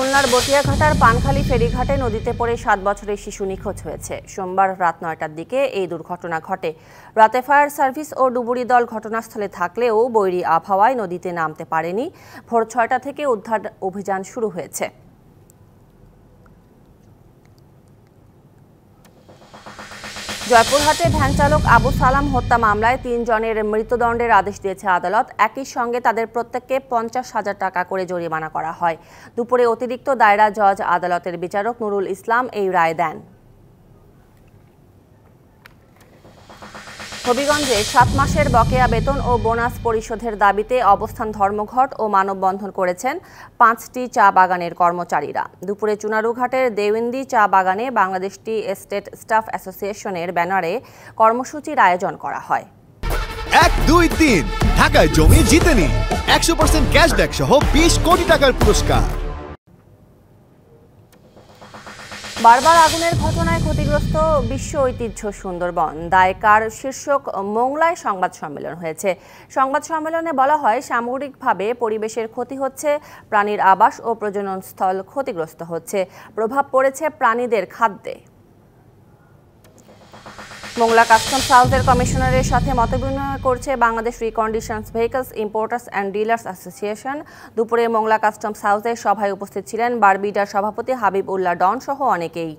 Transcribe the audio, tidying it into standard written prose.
খুলনার বটিয়াঘাটার পানখালী ফেরিঘাটে নদীতে পড়ে 7 বছরের শিশু নিখোঁজ হয়েছে। সোমবার রাত 9টার দিকে এই দুর্ঘটনা ঘটে। রাতে ফায়ার সার্ভিস ও ডুবুরি দল ঘটনাস্থলে থাকলেও বৈরী আবহাওয়ায় নদীতে নামতে পারেনি। ভোর 6টা থেকে উদ্ধার অভিযান শুরু হয়েছে। জয়পুরহাটে ভ্যান চালক আবু সালাম হত্যা মামলায় 3 জনের মৃত্যুদণ্ডের আদেশ দিয়েছে আদালত। একই সঙ্গে তাদের প্রত্যেককে 50,000 টাকা করে জরিমানা করা হয়। দুপুরে অতিরিক্ত দায়রা জজ আদালতের বিচারক নুরুল ইসলাম এই রায় দেন। হবিগঞ্জে 7 মাসের বকেয়া বেতন ও বোনাস পরিশোধের দাবিতে অবস্থান ধর্মঘট ও মানববন্ধন করেছেন 5টি চা বাগানের কর্মচারীরা। দুপুরে চুনারুঘাটের দেওয়েন্দি চা বাগানে বাংলাদেশ টি এস্টেট স্টাফ অ্যাসোসিয়েশনের ব্যানারে কর্মসূচির আয়োজন করা হয়। 1, 2, 3 ঢাকায় জমি জিতে নিন 100% ক্যাশব্যাক সহ 20 কোটি টাকার পুরস্কার। বারবার আগুনের ঘটনায় ক্ষতিগ্রস্ত বিশ্ব ঐতিহ্য সুন্দরবন দায় কার শীর্ষক মোংলায় সংবাদ সম্মেলন হয়েছে। সংবাদ সম্মেলনে বলা হয়, সামগ্রিকভাবে পরিবেশের ক্ষতি হচ্ছে, প্রাণীর আবাস ও প্রজনন স্থল ক্ষতিগ্রস্ত হচ্ছে, প্রভাব পড়েছে প্রাণীদের খাদ্যে। মোংলা কাস্টমস হাউসের কমিশনারের সাথে মতবিনিময় করছে Bangladesh reconditions vehicles importers and dealers association. দুপুরে মোংলা কাস্টমস হাউসের সভায় উপস্থিত ছিলেন বারবিডার সভাপতি হাবিব উল্লাহ ডন সহ অনেকেই।